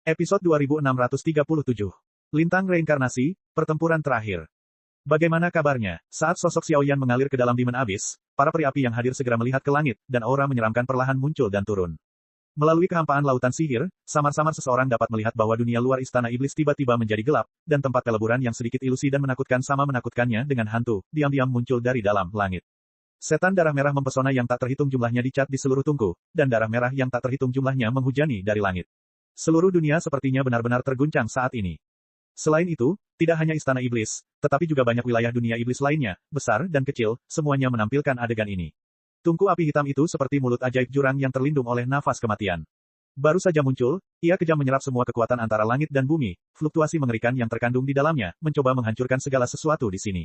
Episode 2637. Lintang Reinkarnasi, Pertempuran Terakhir. Bagaimana kabarnya? Saat sosok Xiaoyan mengalir ke dalam Demon Abyss, para peri api yang hadir segera melihat ke langit, dan aura menyeramkan perlahan muncul dan turun. Melalui kehampaan lautan sihir, samar-samar seseorang dapat melihat bahwa dunia luar Istana Iblis tiba-tiba menjadi gelap, dan tempat peleburan yang sedikit ilusi dan menakutkan sama menakutkannya dengan hantu, diam-diam muncul dari dalam langit. Setan darah merah mempesona yang tak terhitung jumlahnya dicat di seluruh tungku, dan darah merah yang tak terhitung jumlahnya menghujani dari langit. Seluruh dunia sepertinya benar-benar terguncang saat ini. Selain itu, tidak hanya Istana Iblis, tetapi juga banyak wilayah dunia iblis lainnya, besar dan kecil, semuanya menampilkan adegan ini. Tungku api hitam itu seperti mulut ajaib jurang yang terlindung oleh nafas kematian. Baru saja muncul, ia kejam menyerap semua kekuatan antara langit dan bumi, fluktuasi mengerikan yang terkandung di dalamnya, mencoba menghancurkan segala sesuatu di sini.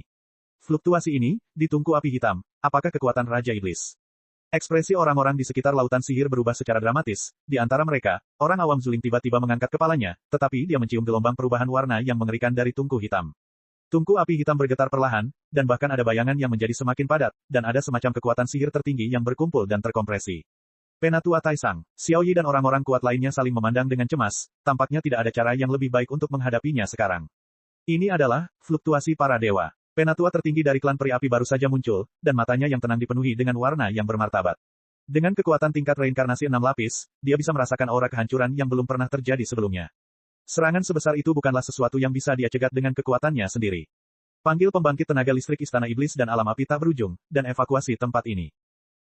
Fluktuasi ini, di tungku api hitam, apakah kekuatan Raja Iblis? Ekspresi orang-orang di sekitar lautan sihir berubah secara dramatis. Di antara mereka, orang awam Zuling tiba-tiba mengangkat kepalanya, tetapi dia mencium gelombang perubahan warna yang mengerikan dari tungku hitam. Tungku api hitam bergetar perlahan, dan bahkan ada bayangan yang menjadi semakin padat, dan ada semacam kekuatan sihir tertinggi yang berkumpul dan terkompresi. Penatua Taisang, Xiaoyi dan orang-orang kuat lainnya saling memandang dengan cemas, tampaknya tidak ada cara yang lebih baik untuk menghadapinya sekarang. Ini adalah fluktuasi para dewa. Penatua tertinggi dari klan peri api baru saja muncul, dan matanya yang tenang dipenuhi dengan warna yang bermartabat. Dengan kekuatan tingkat reinkarnasi 6 lapis, dia bisa merasakan aura kehancuran yang belum pernah terjadi sebelumnya. Serangan sebesar itu bukanlah sesuatu yang bisa dia cegat dengan kekuatannya sendiri. Panggil pembangkit tenaga listrik Istana Iblis dan alam api tak berujung, dan evakuasi tempat ini.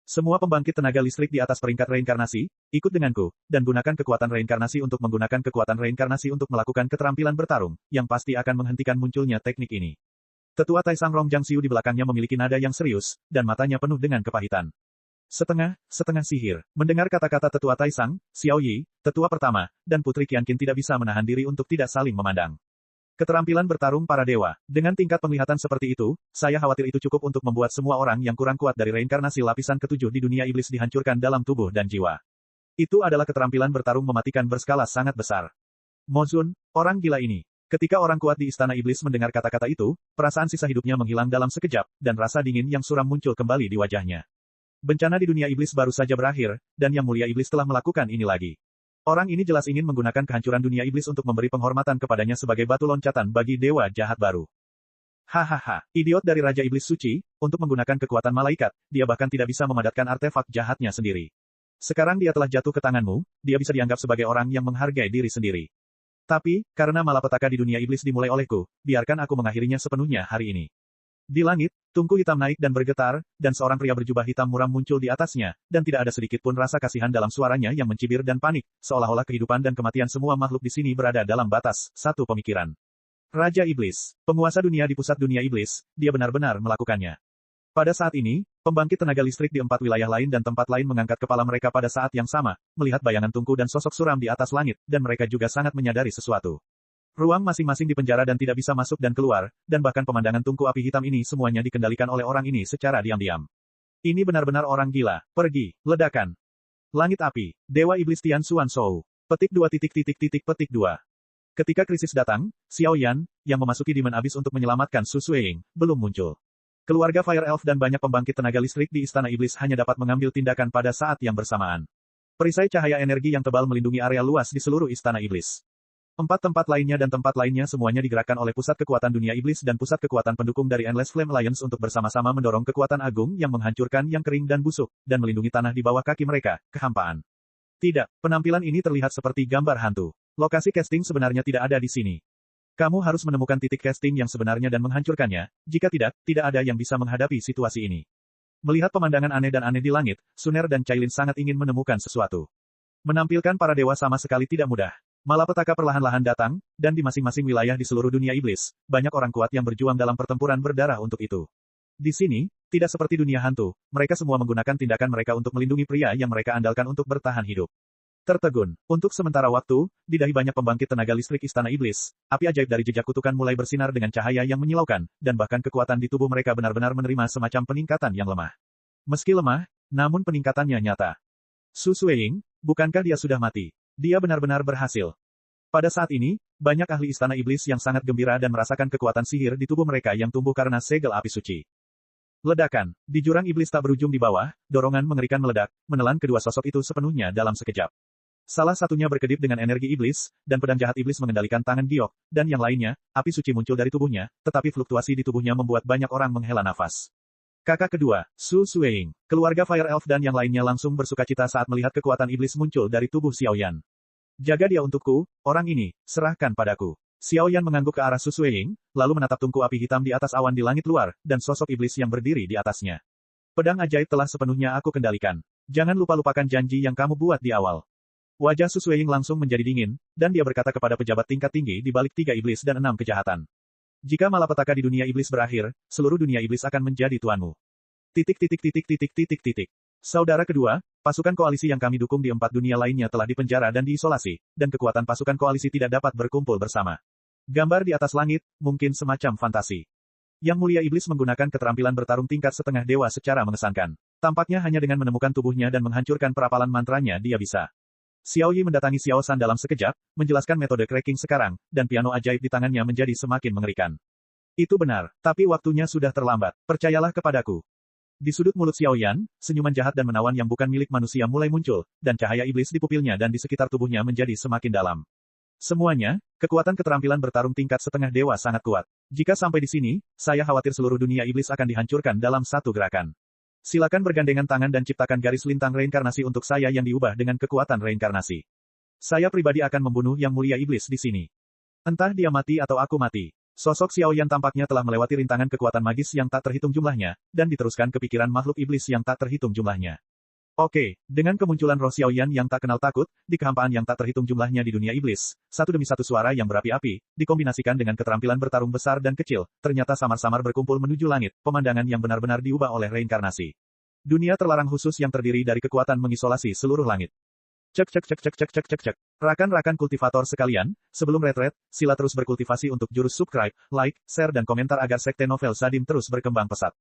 Semua pembangkit tenaga listrik di atas peringkat reinkarnasi, ikut denganku, dan gunakan kekuatan reinkarnasi untuk menggunakan kekuatan reinkarnasi untuk melakukan keterampilan bertarung, yang pasti akan menghentikan munculnya teknik ini. Tetua Taisang Rong Jiangxiu di belakangnya memiliki nada yang serius, dan matanya penuh dengan kepahitan. Setengah sihir. Mendengar kata-kata Tetua Taisang, Xiaoyi, Tetua Pertama, dan Putri Qianqin tidak bisa menahan diri untuk tidak saling memandang. Keterampilan bertarung para dewa. Dengan tingkat penglihatan seperti itu, saya khawatir itu cukup untuk membuat semua orang yang kurang kuat dari reinkarnasi lapisan ketujuh di dunia iblis dihancurkan dalam tubuh dan jiwa. Itu adalah keterampilan bertarung mematikan berskala sangat besar. Mozun, orang gila ini. Ketika orang kuat di Istana Iblis mendengar kata-kata itu, perasaan sisa hidupnya menghilang dalam sekejap, dan rasa dingin yang suram muncul kembali di wajahnya. Bencana di dunia iblis baru saja berakhir, dan Yang Mulia Iblis telah melakukan ini lagi. Orang ini jelas ingin menggunakan kehancuran dunia iblis untuk memberi penghormatan kepadanya sebagai batu loncatan bagi dewa jahat baru. Hahaha, idiot dari Raja Iblis Suci, untuk menggunakan kekuatan malaikat, dia bahkan tidak bisa memadatkan artefak jahatnya sendiri. Sekarang dia telah jatuh ke tanganmu, dia bisa dianggap sebagai orang yang menghargai diri sendiri. Tapi, karena malapetaka di dunia iblis dimulai olehku, biarkan aku mengakhirinya sepenuhnya hari ini. Di langit, tungku hitam naik dan bergetar, dan seorang pria berjubah hitam muram muncul di atasnya, dan tidak ada sedikit pun rasa kasihan dalam suaranya yang mencibir dan panik, seolah-olah kehidupan dan kematian semua makhluk di sini berada dalam batas satu pemikiran. Raja Iblis, penguasa dunia di pusat dunia iblis, dia benar-benar melakukannya. Pada saat ini, pembangkit tenaga listrik di 4 wilayah lain dan tempat lain mengangkat kepala mereka pada saat yang sama, melihat bayangan tungku dan sosok suram di atas langit, dan mereka juga sangat menyadari sesuatu. Ruang masing-masing di penjara dan tidak bisa masuk dan keluar, dan bahkan pemandangan tungku api hitam ini semuanya dikendalikan oleh orang ini secara diam-diam. Ini benar-benar orang gila. Pergi, ledakan. Langit api, Dewa Iblis Tian Xuan Shou. Petik 2. Petik 2. Ketika krisis datang, Xiaoyan, yang memasuki Demon Abyss untuk menyelamatkan Su Suiying, belum muncul. Keluarga Fire Elf dan banyak pembangkit tenaga listrik di Istana Iblis hanya dapat mengambil tindakan pada saat yang bersamaan. Perisai cahaya energi yang tebal melindungi area luas di seluruh Istana Iblis. 4 tempat lainnya dan tempat lainnya semuanya digerakkan oleh pusat kekuatan dunia iblis dan pusat kekuatan pendukung dari Endless Flame Alliance untuk bersama-sama mendorong kekuatan agung yang menghancurkan yang kering dan busuk, dan melindungi tanah di bawah kaki mereka, kehampaan. Tidak, penampilan ini terlihat seperti gambar hantu. Lokasi casting sebenarnya tidak ada di sini. Kamu harus menemukan titik casting yang sebenarnya dan menghancurkannya, jika tidak, tidak ada yang bisa menghadapi situasi ini. Melihat pemandangan aneh dan aneh di langit, Suner dan Cailin sangat ingin menemukan sesuatu. Menampilkan para dewa sama sekali tidak mudah. Malapetaka perlahan-lahan datang, dan di masing-masing wilayah di seluruh dunia iblis, banyak orang kuat yang berjuang dalam pertempuran berdarah untuk itu. Di sini, tidak seperti dunia hantu, mereka semua menggunakan tindakan mereka untuk melindungi pria yang mereka andalkan untuk bertahan hidup. Tertegun. Untuk sementara waktu, di dahi banyak pembangkit tenaga listrik Istana Iblis, api ajaib dari jejak kutukan mulai bersinar dengan cahaya yang menyilaukan, dan bahkan kekuatan di tubuh mereka benar-benar menerima semacam peningkatan yang lemah. Meski lemah, namun peningkatannya nyata. Su Suiying, bukankah dia sudah mati? Dia benar-benar berhasil. Pada saat ini, banyak ahli Istana Iblis yang sangat gembira dan merasakan kekuatan sihir di tubuh mereka yang tumbuh karena segel api suci. Ledakan. Di jurang iblis tak berujung di bawah, dorongan mengerikan meledak, menelan kedua sosok itu sepenuhnya dalam sekejap. Salah satunya berkedip dengan energi iblis, dan pedang jahat iblis mengendalikan tangan Giok, dan yang lainnya, api suci muncul dari tubuhnya, tetapi fluktuasi di tubuhnya membuat banyak orang menghela nafas. Kakak kedua, Su Sueying, keluarga Fire Elf dan yang lainnya langsung bersukacita saat melihat kekuatan iblis muncul dari tubuh Xiaoyan. Jaga dia untukku, orang ini, serahkan padaku. Xiaoyan mengangguk ke arah Su Sueying, lalu menatap tungku api hitam di atas awan di langit luar, dan sosok iblis yang berdiri di atasnya. Pedang ajaib telah sepenuhnya aku kendalikan. Jangan lupa-lupakan janji yang kamu buat di awal. Wajah Su Sueying langsung menjadi dingin, dan dia berkata kepada pejabat tingkat tinggi di balik 3 iblis dan 6 kejahatan. Jika malapetaka di dunia iblis berakhir, seluruh dunia iblis akan menjadi tuanmu. Saudara kedua, pasukan koalisi yang kami dukung di 4 dunia lainnya telah dipenjara dan diisolasi, dan kekuatan pasukan koalisi tidak dapat berkumpul bersama. Gambar di atas langit, mungkin semacam fantasi. Yang mulia iblis menggunakan keterampilan bertarung tingkat setengah dewa secara mengesankan. Tampaknya hanya dengan menemukan tubuhnya dan menghancurkan perapalan mantranya dia bisa. Xiao Yi mendatangi Xiao San dalam sekejap, menjelaskan metode cracking sekarang, dan piano ajaib di tangannya menjadi semakin mengerikan. Itu benar, tapi waktunya sudah terlambat, percayalah kepadaku. Di sudut mulut Xiao Yan, senyuman jahat dan menawan yang bukan milik manusia mulai muncul, dan cahaya iblis di pupilnya dan di sekitar tubuhnya menjadi semakin dalam. Semuanya, kekuatan keterampilan bertarung tingkat setengah dewa sangat kuat. Jika sampai di sini, saya khawatir seluruh dunia iblis akan dihancurkan dalam satu gerakan. Silakan bergandengan tangan dan ciptakan garis lintang reinkarnasi untuk saya yang diubah dengan kekuatan reinkarnasi. Saya pribadi akan membunuh yang mulia iblis di sini. Entah dia mati atau aku mati. Sosok Xiao Yan tampaknya telah melewati rintangan kekuatan magis yang tak terhitung jumlahnya, dan diteruskan ke pikiran makhluk iblis yang tak terhitung jumlahnya. Oke, dengan kemunculan roh Xiao Yan yang tak kenal takut, di kehampaan yang tak terhitung jumlahnya di dunia iblis, satu demi satu suara yang berapi-api, dikombinasikan dengan keterampilan bertarung besar dan kecil, ternyata samar-samar berkumpul menuju langit, pemandangan yang benar-benar diubah oleh reinkarnasi. Dunia terlarang khusus yang terdiri dari kekuatan mengisolasi seluruh langit. Cek. Rakan-rakan kultivator sekalian, sebelum retret, sila terus berkultivasi untuk jurus subscribe, like, share dan komentar agar sekte novel Sadim terus berkembang pesat.